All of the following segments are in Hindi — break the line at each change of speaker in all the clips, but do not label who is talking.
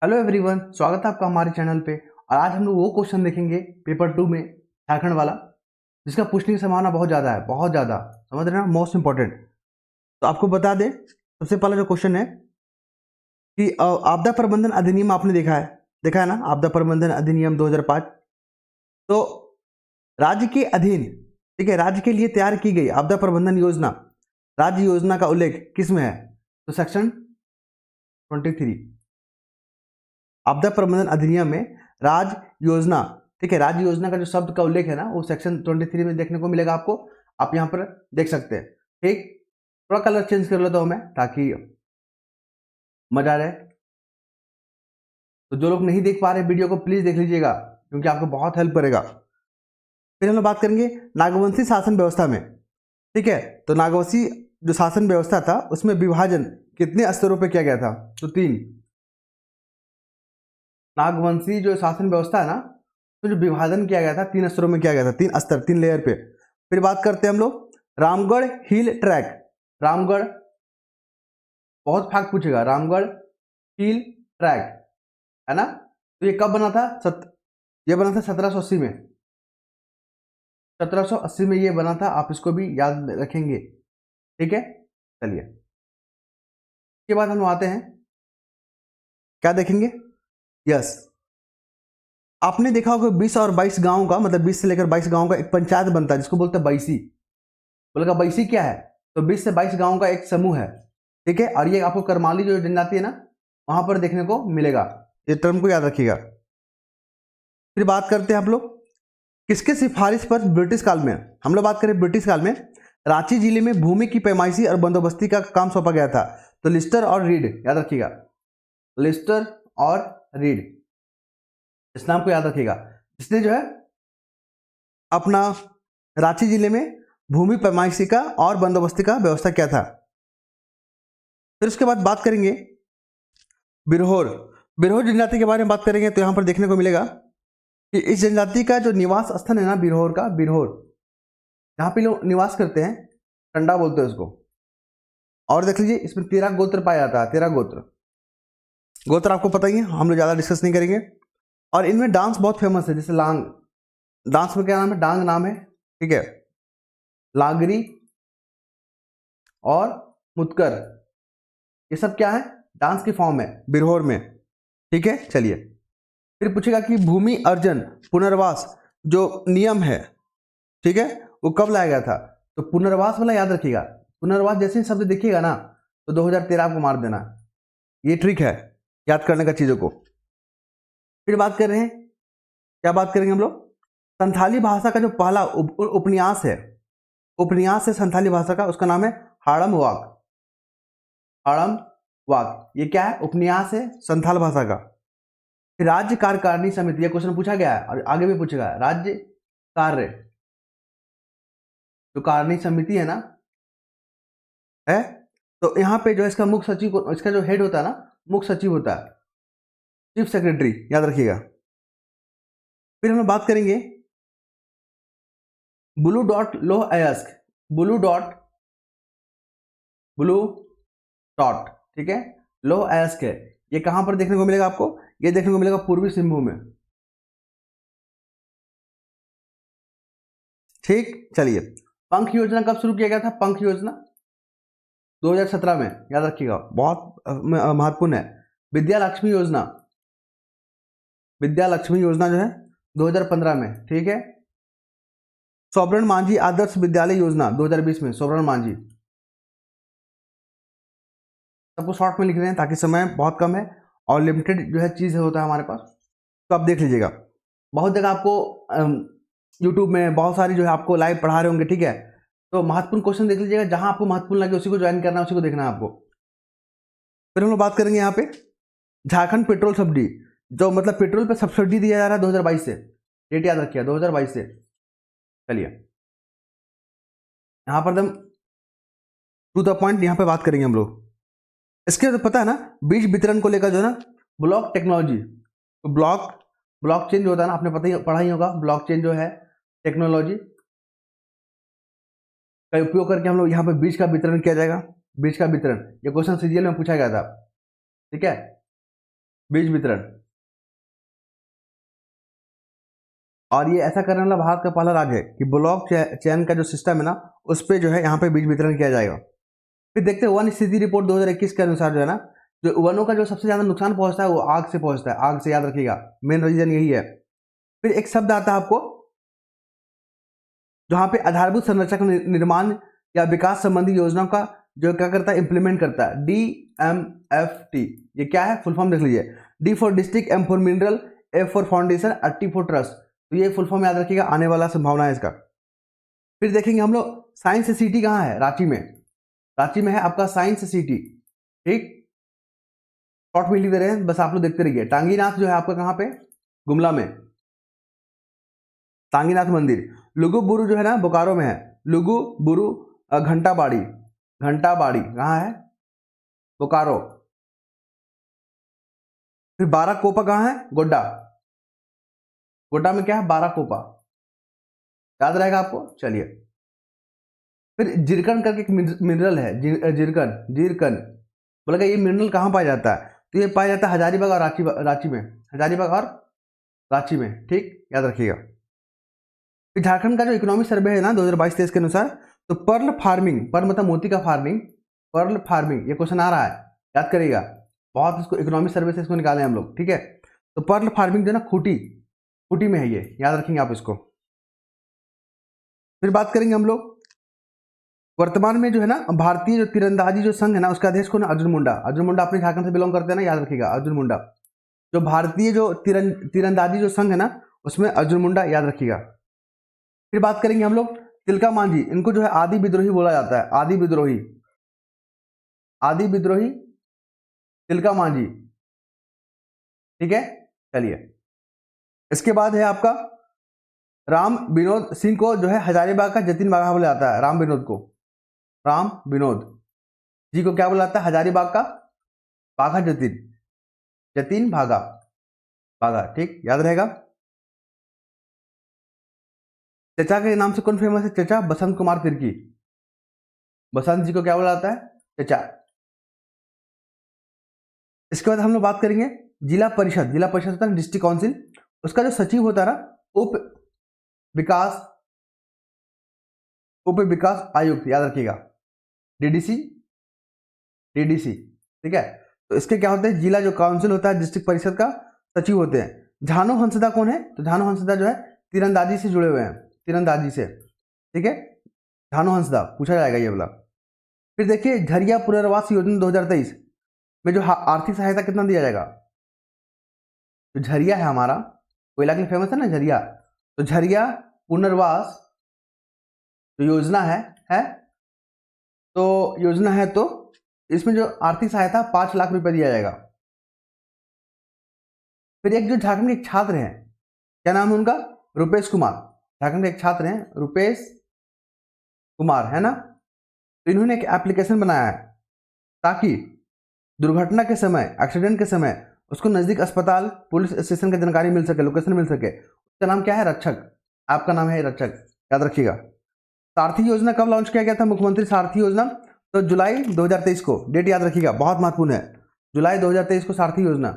हेलो एवरीवन, स्वागत है आपका हमारे चैनल पे। और आज हम लोग वो क्वेश्चन देखेंगे पेपर 2 में, झारखंड वाला, जिसका पूछने की संभावना बहुत ज़्यादा है, बहुत ज़्यादा। समझ रहे हैं ना, मोस्ट इंपॉर्टेंट। तो आपको बता दें, सबसे पहला जो क्वेश्चन है कि आपदा प्रबंधन अधिनियम आपने देखा है ना, आपदा प्रबंधन अधिनियम 2005। तो राज्य के अधीन, ठीक है, राज्य के लिए तैयार की गई आपदा प्रबंधन योजना, राज्य योजना का उल्लेख किस में है? तो सेक्शन 23, आपदा प्रबंधन अधिनियम में राज्य योजना, ठीक है, राज्य योजना का जो शब्द का उल्लेख है ना, वो सेक्शन 23 में देखने को मिलेगा आपको। आप यहाँ पर देख सकते हैं। ठीक, थोड़ा कलर चेंज कर लेता हूँ मैं ताकि मजा आ जाए। तो जो लोग नहीं देख पा रहे वीडियो को, प्लीज देख लीजिएगा, क्योंकि आपको बहुत हेल्प करेगा। फिर हम लोग बात करेंगे नागवंशी शासन व्यवस्था में। ठीक है, तो नागवंशी जो शासन व्यवस्था था, उसमें विभाजन कितने स्तरों पर किया गया था? तो 3। नागवंशी जो शासन व्यवस्था है ना, तो जो विभाजन किया गया था 3 स्तरों में किया गया था, 3 स्तर, 3 लेयर पे। फिर बात करते हैं हम लोग रामगढ़ हिल ट्रैक। रामगढ़, बहुत फाक पूछेगा, रामगढ़ हिल ट्रैक, है ना। तो ये कब बना था? ये बना था 1780 में। 1780 में ये बना था, आप इसको भी याद रखेंगे। ठीक है, चलिए। इसके बाद हम आते हैं, क्या देखेंगे? यस, आपने देखा होगा 20 और 22 गांव का, मतलब 20 से लेकर 22 गांव का एक पंचायत बनता है, जिसको बोलते हैं बैसी। बोलेगा बैसी क्या है? तो 20 से 22 गांव का एक समूह है। ठीक है, और ये आपको करमाली जो जनजाति है ना, वहां पर देखने को मिलेगा। ये टर्म को याद रखिएगा। फिर बात करते हैं आप लोग किसके सिफारिश पर ब्रिटिश काल में, हम लोग बात करें ब्रिटिश काल में, रांची जिले में भूमि की पैमाइशी और बंदोबस्ती का काम सौंपा गया था। तो लिस्टर और रीड, याद रखिएगा, लिस्टर और रीड, इस नाम को याद रखिएगा। इसने जो है अपना रांची जिले में भूमि पैमाइशी का और बंदोबस्ती का व्यवस्था किया था। फिर उसके बाद बात करेंगे बिरहोर। बिरहोर जनजाति के बारे में बात करेंगे तो यहां पर देखने को मिलेगा कि इस जनजाति का जो निवास स्थान है ना, बिरहोर का, बिरहोर, जहां पे लोग निवास करते हैं, टंडा बोलते हैं उसको। और देख लीजिए, इसमें 13 गोत्र पाया जाता है, 13 गोत्र। गोत्र आपको पता ही है, हम लोग ज्यादा डिस्कस नहीं करेंगे। और इनमें डांस बहुत फेमस है, जैसे लांग, डांस में क्या नाम है? डांग नाम है। ठीक है, लागरी और मुतकर, ये सब क्या है? डांस की फॉर्म है बिरहोर में। ठीक है, चलिए। फिर पूछेगा कि भूमि अर्जन पुनर्वास जो नियम है, ठीक है, वो कब लाया गया था? तो पुनर्वास वाला याद रखिएगा। पुनर्वास जैसे ही शब्द देखिएगा ना, तो 2013 को मार देना। ये ट्रिक है याद करने का चीजों को। फिर बात कर रहे हैं, क्या बात करेंगे हम लोग? संथाली भाषा का जो पहला उपन्यास है, उपन्यास है संथाली भाषा का, उसका नाम है हाड़म वाक। हाड़म वाक, ये क्या है? उपन्यास है संथाल भाषा का। फिर राज्य कार्यकारिणी समिति, ये क्वेश्चन पूछा गया है और आगे भी पूछेगा। राज्य कार्य, जो कारिणी समिति है ना, है, तो यहाँ पे जो है इसका मुख्य सचिव को, इसका जो हेड होता है ना, मुख्य सचिव होता है, चीफ सेक्रेटरी, याद रखिएगा। फिर हम बात करेंगे ब्लू डॉट लोह अयस्क। ब्लू डॉट, ब्लू डॉट, ठीक है, लोह अयस्क है। ये कहां पर देखने को मिलेगा आपको? ये देखने को मिलेगा पूर्वी सिंहभूम में। ठीक, चलिए। पंख योजना कब शुरू किया गया था? पंख योजना 2017 में, याद रखिएगा, बहुत महत्वपूर्ण है। विद्या लक्ष्मी योजना, विद्या लक्ष्मी योजना जो है 2015 में। ठीक है, सोबरन मांझी आदर्श विद्यालय योजना 2020 में, सोबरन मांझी। सबको शॉर्ट में लिख रहे हैं ताकि समय बहुत कम है और लिमिटेड जो है चीज होता है हमारे पास, तो आप देख लीजिएगा। बहुत जगह आपको यूट्यूब में बहुत सारी जो है आपको लाइव पढ़ा रहे होंगे, ठीक है, तो महत्वपूर्ण क्वेश्चन देख लीजिएगा, जहां आपको महत्वपूर्ण लगे उसी को ज्वाइन करना है, उसी को देखना है आपको। फिर हम लोग बात करेंगे यहाँ पे झारखंड पेट्रोल सब्सिडी, जो मतलब पेट्रोल पे सब्सिडी दिया जा रहा है 2022 से। डेट याद रखिए, 2022 से। चलिए, यहाँ पर एकदम टू द पॉइंट यहाँ पे बात करेंगे हम लोग। इसके तो पता है ना, बीज वितरण को लेकर जो है ना, ब्लॉक टेक्नोलॉजी, तो ब्लॉकचेन जो होता है ना, आपने पता ही पढ़ा ही होगा, ब्लॉकचेन जो है टेक्नोलॉजी का उपयोग करके हम लोग यहाँ पे बीज का वितरण किया जाएगा। बीज का वितरण, ये क्वेश्चन सीजीएल में पूछा गया था। ठीक है, बीज वितरण। और ये ऐसा करने वाला भारत का पहला राज्य है कि ब्लॉक चयन का जो सिस्टम है ना, उस पर जो है यहाँ पे बीज वितरण किया जाएगा। फिर देखते हैं वन स्थिति रिपोर्ट 2021 के अनुसार जो है ना, जो वनों का जो सबसे ज्यादा नुकसान पहुंचता है वो आग से पहुंचता है। आग से, याद रखिएगा, मेन रीजन यही है। फिर एक शब्द आता है आपको जहां पे आधारभूत संरचना का निर्माण या विकास संबंधी योजनाओं का जो क्या करता है, इंप्लीमेंट करता है, DMFT। ये क्या है, फुल फॉर्म देख लीजिए। D for district, M for mineral, F for foundation और T फॉर ट्रस्ट। तो ये फुल फॉर्म याद रखिएगा, आने वाला संभावना है इसका। फिर देखेंगे हम लोग साइंस सिटी कहाँ है, रांची में। रांची में है आपका साइंस सिटी। ठीक, शॉर्ट में लिख दे रहे हैं, बस आप लोग देखते रहिए। टांगीनाथ जो है आपका कहाँ पे, गुमला में, टांगीनाथ मंदिर। लुगु बुरु जो है ना, बोकारो में है। लुगु बुरु घंटाबाड़ी, घंटाबाड़ी कहाँ है, बोकारो। फिर बाराकोपा कहाँ है, गोड्डा। गोड्डा में क्या है, बाराकोपा, याद रहेगा आपको। चलिए, फिर जिरकन करके एक मिनरल है, जिरकन, जिरकन बोलेगा ये मिनरल कहाँ पाया जाता है, तो ये पाया जाता है हजारीबाग और रांची में, हजारीबाग और रांची में। ठीक, याद रखिएगा। फिर झारखंड का जो इकोनॉमिक सर्वे है ना 2022-23 के अनुसार, तो पर्ल फार्मिंग, पर्ल मतलब मोती का फार्मिंग, पर्ल फार्मिंग, ये क्वेश्चन आ रहा है, याद करिएगा। बहुत इसको इकोनॉमिक सर्वे से इसको निकाले हम लोग। ठीक है, तो पर्ल फार्मिंग जो है ना, खूटी, खूटी में है ये, याद रखेंगे आप इसको। फिर बात करेंगे हम लोग वर्तमान में जो है ना, भारतीय जो तीरंदाजी जो संघ है ना, उसका अध्यक्ष कौन है, अर्जुन मुंडा। अर्जुन मुंडा अपने झारखंड से बिलोंग करते हैं ना, याद रखिएगा, अर्जुन मुंडा। जो भारतीय जो तीरंदाजी जो संघ है ना, उसमें अर्जुन मुंडा, याद रखिएगा। फिर बात करेंगे हम लोग तिलका मांझी, इनको जो है आदि विद्रोही बोला जाता है, आदि विद्रोही, आदि विद्रोही तिलका मांझी। ठीक है, चलिए। इसके बाद है आपका राम विनोद सिंह को जो है हजारीबाग का जतीन बाघा बोला जाता है। राम विनोद को, राम विनोद जी को क्या बोला जाता है, हजारीबाग का बाघा जतीन, जतीन भागा, बाघा। ठीक, याद रहेगा। चचा के नाम से कौन फेमस है, चचा बसंत कुमार तिर्की। बसंत जी को क्या बोला जाता है, चचा। इसके बाद हम लोग बात करेंगे जिला परिषद। जिला परिषद होता है डिस्ट्रिक्ट काउंसिल, उसका जो सचिव होता है ना, उप विकास आयुक्त, याद रखिएगा, DDC, DDC। ठीक है, तो इसके क्या होते हैं, जिला जो काउंसिल होता है, डिस्ट्रिक्ट परिषद का सचिव होते हैं। झानो हंसदा कौन है, तो झानो हंसदा जो है तीरंदाजी से जुड़े हुए हैं, तीरंदाजी से। ठीक है, झानो हंसदा पूछा जाएगा ये वाला। फिर देखिए झरिया पुनर्वास योजना 2023 में जो आर्थिक सहायता कितना दिया जाएगा, तो झरिया है हमारा, कोयला के लिए फेमस है ना झरिया, तो झरिया पुनर्वास जो योजना है तो योजना है, तो इसमें जो आर्थिक सहायता 5 लाख रुपए दिया जाएगा। फिर एक जो झारखंड के छात्र हैं, क्या नाम है उनका, रुपेश कुमार। झारखंड के एक छात्र हैं रुपेश कुमार, है ना। तो इन्होंने एक एप्लीकेशन बनाया है ताकि दुर्घटना के समय, एक्सीडेंट के समय उसको नजदीक अस्पताल, पुलिस स्टेशन की जानकारी मिल सके, लोकेशन मिल सके। उसका नाम क्या है, रक्षक। आपका नाम है रक्षक, याद रखिएगा। सारथी योजना कब लॉन्च किया गया था, मुख्यमंत्री सारथी योजना, तो जुलाई 2023 को। डेट याद रखिएगा, बहुत महत्वपूर्ण है, जुलाई 2023 को सारथी योजना।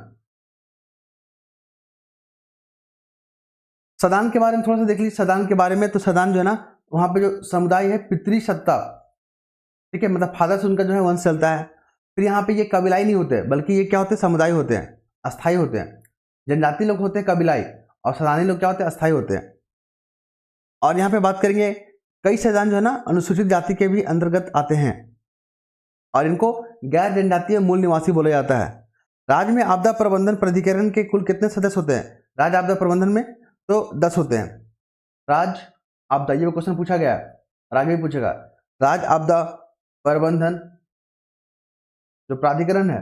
सदान के बारे में थोड़ा सा देख लीजिए, सदान के बारे में। तो सदान जो है ना, वहां पे जो समुदाय है पितृ सत्ता, ठीक है, मतलब फादर से उनका जो है वंश चलता है। फिर यहाँ पे ये कबीलाई नहीं होते, बल्कि ये क्या होते हैं, समुदाय होते हैं, अस्थायी होते हैं। जनजाति लोग होते हैं कबीलाई, और सदानी लोग क्या होते हैं, अस्थायी होते हैं। और यहाँ पे बात करेंगे, कई सदान जो है ना अनुसूचित जाति के भी अंतर्गत आते हैं, और इनको गैर जनजातीय मूल निवासी बोला जाता है। राज्य में आपदा प्रबंधन प्राधिकरण के कुल कितने सदस्य होते हैं, राज्य आपदा प्रबंधन में, तो 10 होते हैं। राज्य आपदा, ये क्वेश्चन पूछा गया है और आगे भी पूछेगा। राज्य आपदा प्रबंधन जो प्राधिकरण है,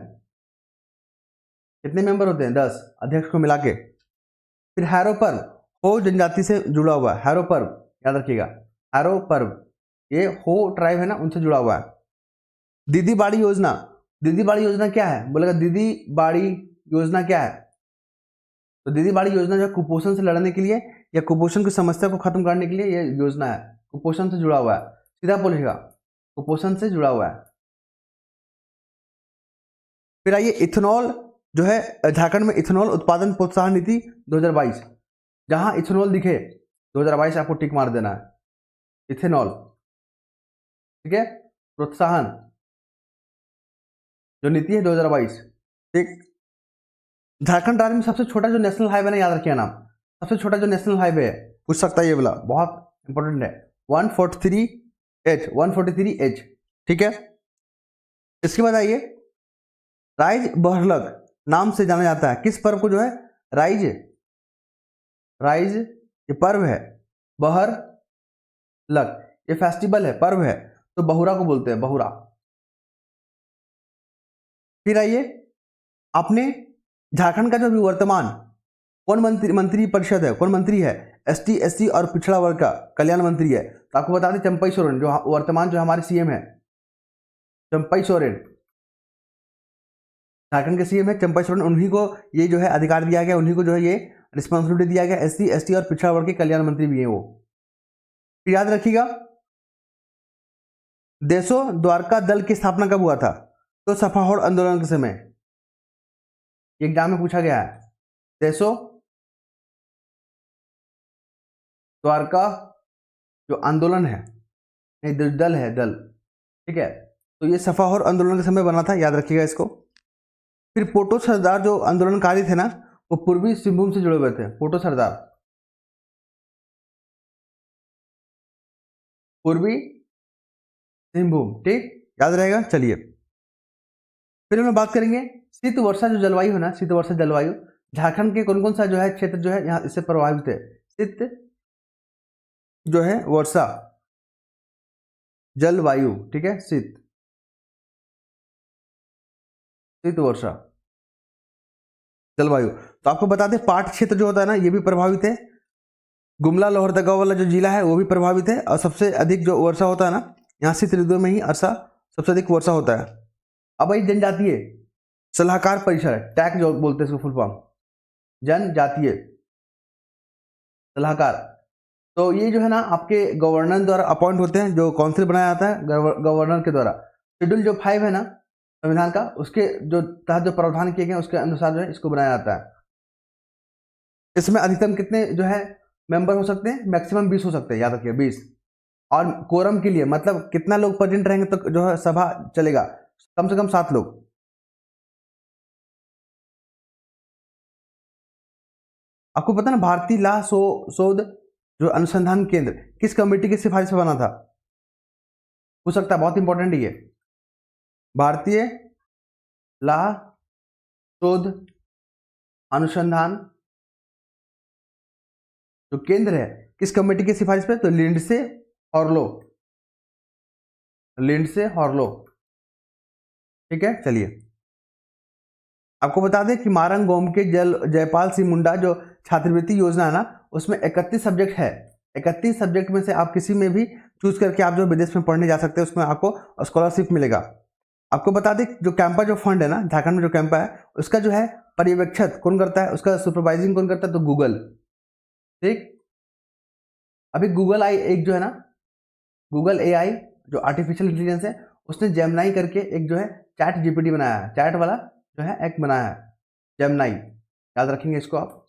कितने मेंबर होते हैं, 10, अध्यक्ष को मिला के। फिर हैरो पर्व, हो जनजाति से जुड़ा हुआ है, हैरो पर्व, याद रखिएगा, हैरो पर्व, ये हो ट्राइब है ना, उनसे जुड़ा हुआ है। दीदी बाड़ी योजना, दीदी बाड़ी योजना क्या है, बोलेगा दीदी बाड़ी योजना क्या है, तो दीदी बाड़ी योजना जो है कुपोषण से लड़ने के लिए या कुपोषण की समस्या को खत्म करने के लिए ये योजना है, कुपोषण से जुड़ा हुआ है, सीधा बोलेगा, कुपोषण से जुड़ा हुआ है। फिर आइए इथेनॉल जो है झारखंड में इथेनॉल उत्पादन प्रोत्साहन नीति 2022, जहां इथेनॉल दिखे 2022 आपको टिक मार देना है। इथेनॉल, ठीक है, प्रोत्साहन जो नीति है 2022, ठीक। झारखंड राज्य में सबसे छोटा जो नेशनल हाईवे है, याद रखिए नाम, सबसे छोटा जो नेशनल हाईवे है, पूछ सकता है ये वाला, बहुत इंपॉर्टेंट है, 143H, ठीक है। इसके बाद आइए, राइज बहरलग नाम से जाना जाता है किस पर्व को, जो है राइज ये पर्व है, बहर लग ये फेस्टिवल है, पर्व है, तो बहुरा को बोलते हैं, बहुरा। फिर आइए, आपने झारखंड का जो भी वर्तमान कौन मंत्री परिषद है, कौन मंत्री है, ST SC और पिछड़ा वर्ग का कल्याण मंत्री है, तो आपको बता दें चंपई सोरेन, जो वर्तमान जो हमारे CM है, चंपई सोरेन, झारखंड के CM है चंपई सोरेन, उन्हीं को ये जो है अधिकार दिया गया, उन्हीं को जो है ये रिस्पॉन्सिबिलिटी दिया गया, SC ST और पिछड़ा वर्ग के कल्याण मंत्री भी है वो। फिर याद रखिएगा, देशो द्वारका दल की स्थापना कब हुआ था, तो सफाहोड़ आंदोलन के समय, एग्जाम में पूछा गया है। देशो द्वारका जो आंदोलन है, नहीं दल है, दल, ठीक है, तो ये सफाहोड़ आंदोलन के समय बना था, याद रखिएगा इसको। फिर पोटो सरदार जो आंदोलनकारी थे ना, वो पूर्वी सिंहभूम से जुड़े हुए थे, पोटो सरदार पूर्वी सिंहभूम, ठीक, याद रहेगा। चलिए, फिर हम बात करेंगे शीत वर्षा जो जलवायु है ना, शीत वर्षा जलवायु, झारखंड के कौन कौन सा जो है क्षेत्र जो है यहाँ इससे प्रभावित है, शीत जो है वर्षा जलवायु, ठीक है, शीत वर्षा जलवायु। तो आपको बता दें पाट क्षेत्र जो होता है ना, ये भी प्रभावित है, गुमला लोहरदगा वाला जो जिला है वो भी प्रभावित है, और सबसे अधिक जो वर्षा होता है ना, यहाँ शीत ऋतु में ही वर्षा सबसे अधिक वर्षा होता है। अब भाई जनजातीय सलाहकार परिषद, टैक जो बोलते हैं इसको फुल फॉर्म, जनजातीय सलाहकार, तो ये जो है ना आपके गवर्नर द्वारा अपॉइंट होते हैं, जो काउंसिल बनाया जाता है गवर्नर के द्वारा। शेड्यूल जो 5 है ना संविधान का, उसके जो तहत जो प्रावधान किए गए उसके अनुसार जो है इसको बनाया जाता है। इसमें अधिकतम कितने जो है मेंबर हो सकते हैं, मैक्सिमम 20 हो सकते हैं, याद रखिए 20। और कोरम के लिए मतलब कितना लोग प्रेजेंट रहेंगे तो जो है सभा चलेगा, कम से कम 7 लोग। आपको पता ना भारतीय लाह शोध जो अनुसंधान केंद्र किस कमेटी की सिफारिश पर बना था, हो सकता है, बहुत इंपॉर्टेंट है ये। भारतीय लाह शोध अनुसंधान जो केंद्र है किस कमेटी की सिफारिश पे, तो लिंडसे हॉर्लो, ठीक है। चलिए, आपको बता दें कि मारंग गोम के जयपाल सिंह मुंडा जो छात्रवृत्ति योजना है ना, उसमें 31 सब्जेक्ट है, 31 सब्जेक्ट में से आप किसी में भी चूज करके आप जो विदेश में पढ़ने जा सकते हैं, उसमें आपको स्कॉलरशिप मिलेगा। आपको बता दें जो कैंपा जो फंड है ना झारखंड में, जो कैंपा है उसका जो है पर्यवेक्षक कौन करता है, उसका सुपरवाइजिंग कौन करता है, तो गूगल, ठीक। अभी गूगल आई एक जो है ना, गूगल AI जो आर्टिफिशियल इंटेलिजेंस है, उसने जेमिनाई करके एक जो है चैट GPT बनाया है, चैट वाला जो है एक बनाया है, जेमिनाई, याद रखेंगे इसको आप।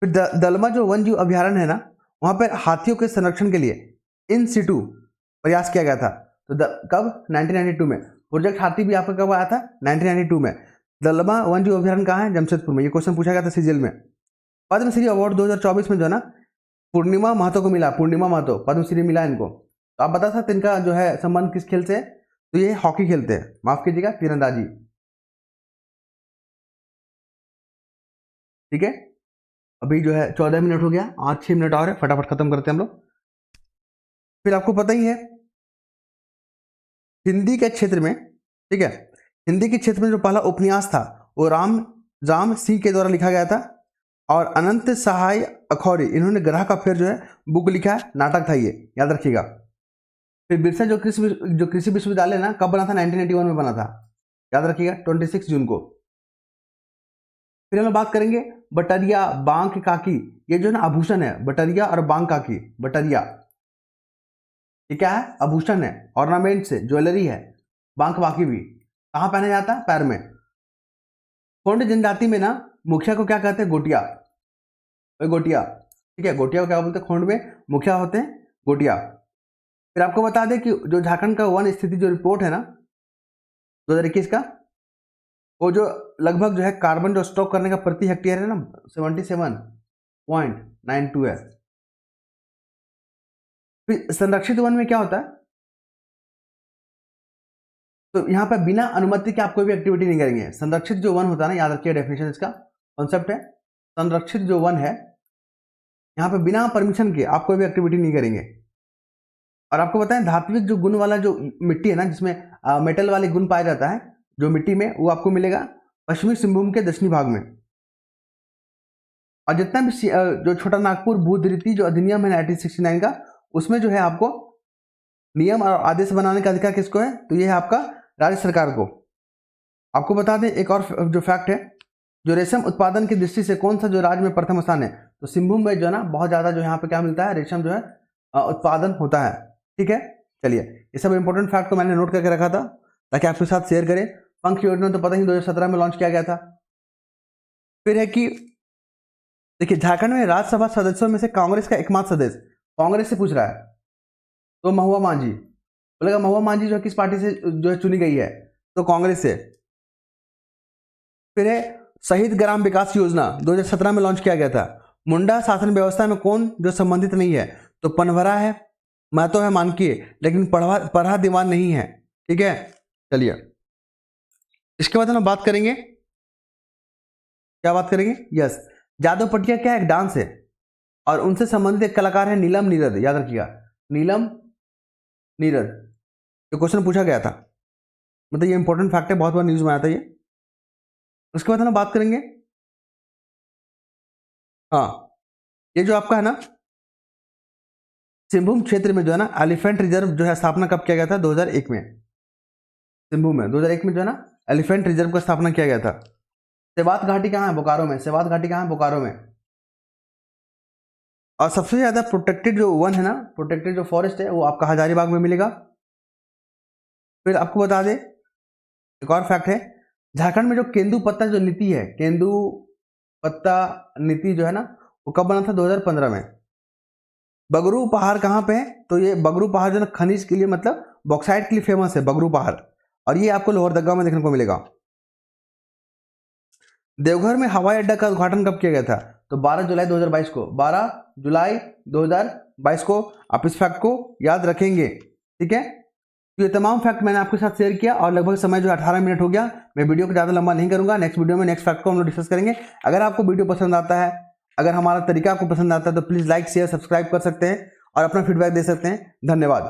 फिर दलमा जो वन जीव अभ्यारण्य है ना, वहां पर हाथियों के संरक्षण के लिए इन सिटू प्रयास किया गया था, तो कब, 1992 में। प्रोजेक्ट हाथी भी आपका कब आया था, 1992 में। दलमा वन जीव अभ्यारण्य कहाँ है, जमशेदपुर में, ये क्वेश्चन पूछा गया था सीजीएल में। पद्मश्री अवार्ड 2024 में जो है ना पूर्णिमा महतो को मिला, पूर्णिमा महतो पद्मश्री मिला इनको। तो आप बता सकते हैं इनका जो है संबंध किस खेल से है, तो ये हॉकी खेलते हैं, माफ कीजिएगा तीरंदाजी, ठीक है। अभी जो है 14 मिनट हो गया, और 6 मिनट और है, फटाफट खत्म करते हैं हम लोग। फिर आपको पता ही है हिंदी के क्षेत्र में, ठीक है, हिंदी के क्षेत्र में जो पहला उपन्यास था वो राम सिंह के द्वारा लिखा गया था, और अनंत सहाय अखौरी इन्होंने ग्रह का फेर जो है बुक लिखा है, नाटक था ये, याद रखिएगा। फिर बिरसा जो कृषि विश्वविद्यालय ना कब बना था, 1981 में बना था, याद रखिएगा 26 जून को। फिर हम बात करेंगे बटरिया बांक काकी, ये जो है ना आभूषण है, बटरिया और बांक काकी, बटरिया ये क्या है, आभूषण है, ऑर्नामेंट से, ज्वेलरी है। बांक बाकी भी कहाँ पहना जाता है, पैर में, खोंड जनजाति में ना मुखिया को क्या कहते हैं? गोटिया। गोटिया, ठीक है, गोटिया को क्या बोलते हैं? खोंड में मुखिया होते हैं गोटिया। फिर आपको बता दें कि जो झारखंड का वन स्थिति जो रिपोर्ट है ना 2021 का, वो जो लगभग जो है कार्बन जो स्टॉक करने का प्रति हेक्टेयर है ना 77.92 है। फिर संरक्षित वन में क्या होता है? तो यहाँ पर बिना अनुमति के आप कोई भी एक्टिविटी नहीं करेंगे। संरक्षित जो वन होता है ना, याद रखिए डेफिनेशन, इसका कॉन्सेप्ट है, संरक्षित जो वन है यहाँ पे बिना परमिशन के आप कोई भी एक्टिविटी नहीं करेंगे। और आपको बताएं धात्विक जो गुण वाला जो मिट्टी है ना, जिसमें मेटल वाले गुण पाया जाता है जो मिट्टी में, वो आपको मिलेगा पश्चिमी सिंहभूम के दक्षिणी भाग में। और जितना भी जो छोटा नागपुर भूधृति जो अधिनियम है 1969 का, उसमें जो है आपको नियम और आदेश बनाने का अधिकार किसको है? तो ये है आपका राज्य सरकार को। आपको बता दें एक और जो फैक्ट है, जो रेशम उत्पादन की दृष्टि से कौन सा जो राज्य में प्रथम स्थान है? तो सिंहभूम में जो है ना बहुत ज्यादा जो यहाँ पे क्या मिलता है? रेशम जो है उत्पादन होता है। ठीक है, चलिए ये सब इंपॉर्टेंट फैक्ट को मैंने नोट करके रखा था ताकि आपके साथ शेयर करें। पंख योजना तो पता ही 2017 में लॉन्च किया गया था। फिर है कि देखिए झारखंड में राज्यसभा सदस्यों में से कांग्रेस का एकमात्र सदस्य, कांग्रेस से पूछ रहा है, तो महुआ मांझी। बोलेगा महुआ मांझी जो है किस पार्टी से जो है चुनी गई है? तो कांग्रेस से। फिर है शहीद ग्राम विकास योजना 2017 में लॉन्च किया गया था। मुंडा शासन व्यवस्था में कौन जो संबंधित नहीं है? तो पनवरा है, महतो है, मानकीय, लेकिन पढ़ा दीवान नहीं है। ठीक है, चलिए इसके बाद हम बात करेंगे, क्या बात करेंगे? यस, जादव पटिया क्या एक डांस है और उनसे संबंधित एक कलाकार है नीलम नीरद। याद रखिएगा, नीलम नीरद, ये क्वेश्चन पूछा गया था, मतलब ये इंपॉर्टेंट फैक्ट है, बहुत बार न्यूज में आया था ये। उसके बाद हम बात करेंगे, हाँ, ये जो आपका है ना सिंहभूम क्षेत्र में जो है ना एलिफेंट रिजर्व जो है स्थापना कब किया गया था? 2001 में। सिंहभूम में 2001 में जो है ना एलिफेंट रिजर्व का स्थापना किया गया था। सेवात घाटी कहाँ है? बोकारो में। सेवात घाटी कहाँ है? बोकारो में। और सबसे ज्यादा प्रोटेक्टेड जो वन है ना, प्रोटेक्टेड जो फॉरेस्ट है, वो आपका हजारीबाग में मिलेगा। फिर आपको बता दें एक और फैक्ट है, झारखंड में जो केंदू पत्ता जो नीति है, केंदू पत्ता नीति जो है ना, वो कब बना था? 2015 में। बगरू पहाड़ कहाँ पे है? तो ये बगरू पहाड़ जो है खनिज के लिए, मतलब बॉक्साइट के लिए फेमस है बगरू पहाड़, और ये आपको लोहरदगा में देखने को मिलेगा। देवघर में हवाई अड्डा का उद्घाटन कब किया गया था? तो 12 जुलाई 2022 को। 12 जुलाई 2022 को आप इस फैक्ट को याद रखेंगे। ठीक है, तो ये तमाम फैक्ट मैंने आपके साथ शेयर किया और लगभग समय जो 18 मिनट हो गया। मैं वीडियो को ज़्यादा लंबा नहीं करूंगा, नेक्स्ट वीडियो में नेक्स्ट फैक्ट को हम लोग डिस्कस करेंगे। अगर आपको वीडियो पसंद आता है, अगर हमारा तरीका आपको पसंद आता है, तो प्लीज़ लाइक शेयर सब्सक्राइब कर सकते हैं और अपना फीडबैक दे सकते हैं। धन्यवाद।